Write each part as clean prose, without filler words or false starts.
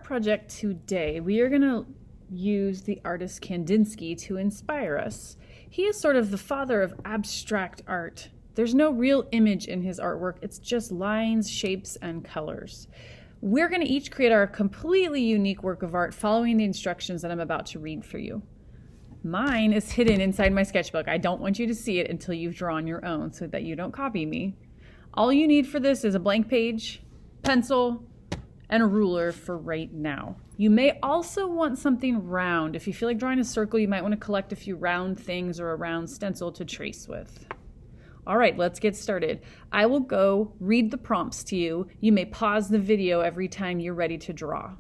project today, we are going to use the artist Kandinsky to inspire us. He is sort of the father of abstract art. There's no real image in his artwork. It's just lines, shapes, and colors. We're going to each create our completely unique work of art following the instructions that I'm about to read for you. Mine is hidden inside my sketchbook. I don't want you to see it until you've drawn your own so that you don't copy me. All you need for this is a blank page, pencil, and a ruler for right now. You may also want something round. If you feel like drawing a circle, you might want to collect a few round things or a round stencil to trace with. All right, let's get started. I will go read the prompts to you. You may pause the video every time you're ready to draw.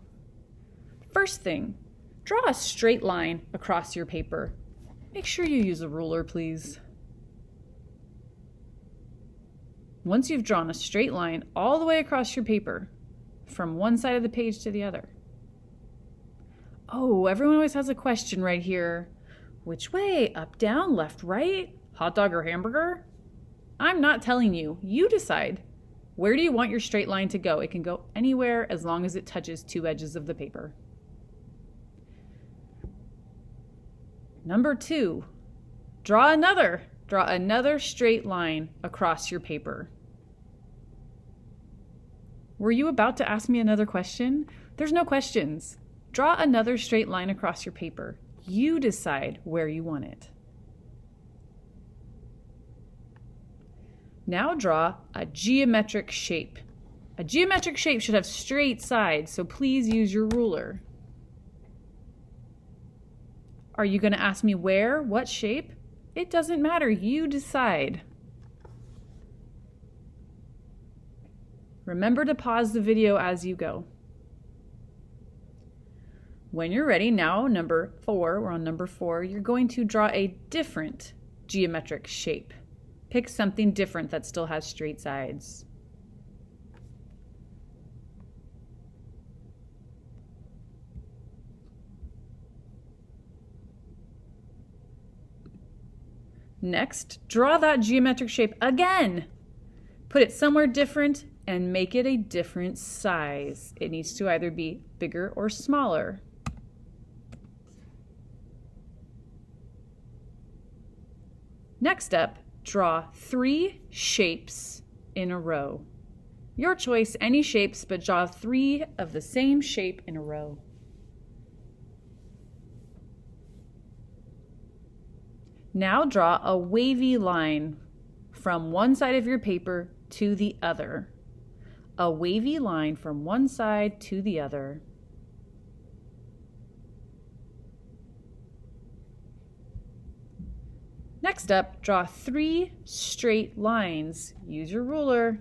First thing, draw a straight line across your paper. Make sure you use a ruler, please. Once you've drawn a straight line all the way across your paper, from one side of the page to the other. Oh, everyone always has a question right here. Which way? Up, down, left, right? Hot dog or hamburger? I'm not telling you. You decide. Where do you want your straight line to go? It can go anywhere as long as it touches two edges of the paper. Number 2, draw another straight line across your paper. Were you about to ask me another question? There's no questions. Draw another straight line across your paper. You decide where you want it. Now draw a geometric shape. A geometric shape should have straight sides, so please use your ruler. Are you going to ask me where? What shape? It doesn't matter. You decide. Remember to pause the video as you go. When you're ready, now number 4, we're on number 4, you're going to draw a different geometric shape. Pick something different that still has straight sides. Next, draw that geometric shape again. Put it somewhere different and make it a different size. It needs to either be bigger or smaller. Next up, draw 3 shapes in a row. Your choice, any shapes, but draw 3 of the same shape in a row. Now draw a wavy line from one side of your paper to the other. A wavy line from one side to the other. Next up, draw 3 straight lines. Use your ruler.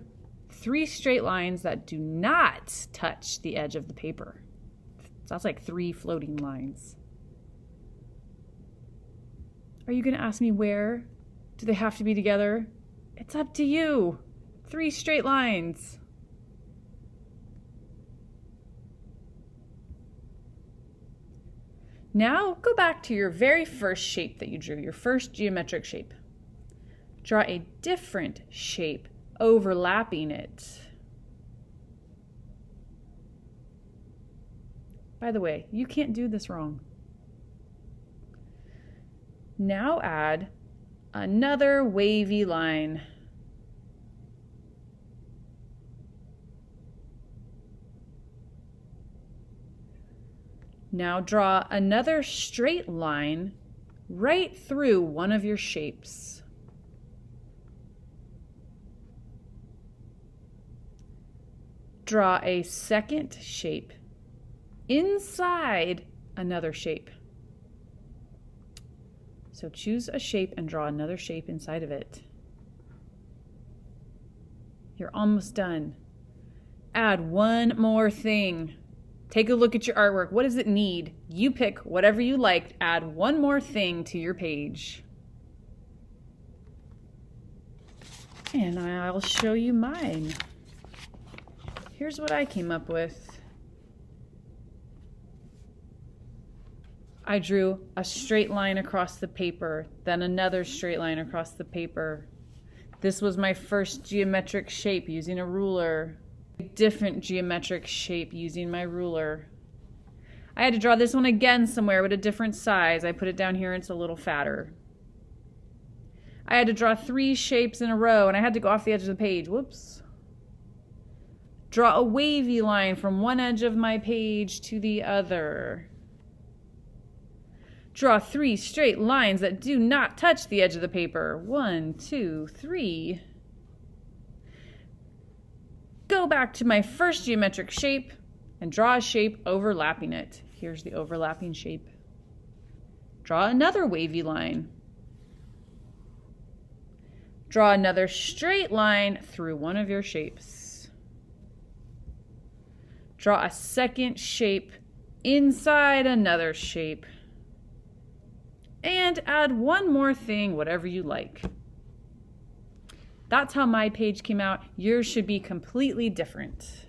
3 straight lines that do not touch the edge of the paper. So that's like 3 floating lines. Are you going to ask me where? Do they have to be together? It's up to you. 3 straight lines. Now go back to your very first shape that you drew, your first geometric shape. Draw a different shape overlapping it. By the way, you can't do this wrong. Now add another wavy line. Now draw another straight line right through one of your shapes. Draw a second shape inside another shape. So choose a shape and draw another shape inside of it. You're almost done. Add one more thing. Take a look at your artwork. What does it need? You pick whatever you like. Add one more thing to your page. And I'll show you mine. Here's what I came up with. I drew a straight line across the paper, then another straight line across the paper. This was my first geometric shape using a ruler. A different geometric shape using my ruler. I had to draw this one again somewhere with a different size. I put it down here and it's a little fatter. I had to draw 3 shapes in a row and I had to go off the edge of the page. Whoops. Draw a wavy line from one edge of my page to the other. Draw 3 straight lines that do not touch the edge of the paper. 1, 2, 3. Go back to my first geometric shape and draw a shape overlapping it. Here's the overlapping shape. Draw another wavy line. Draw another straight line through one of your shapes. Draw a second shape inside another shape. And add one more thing, whatever you like. That's how my page came out. Yours should be completely different.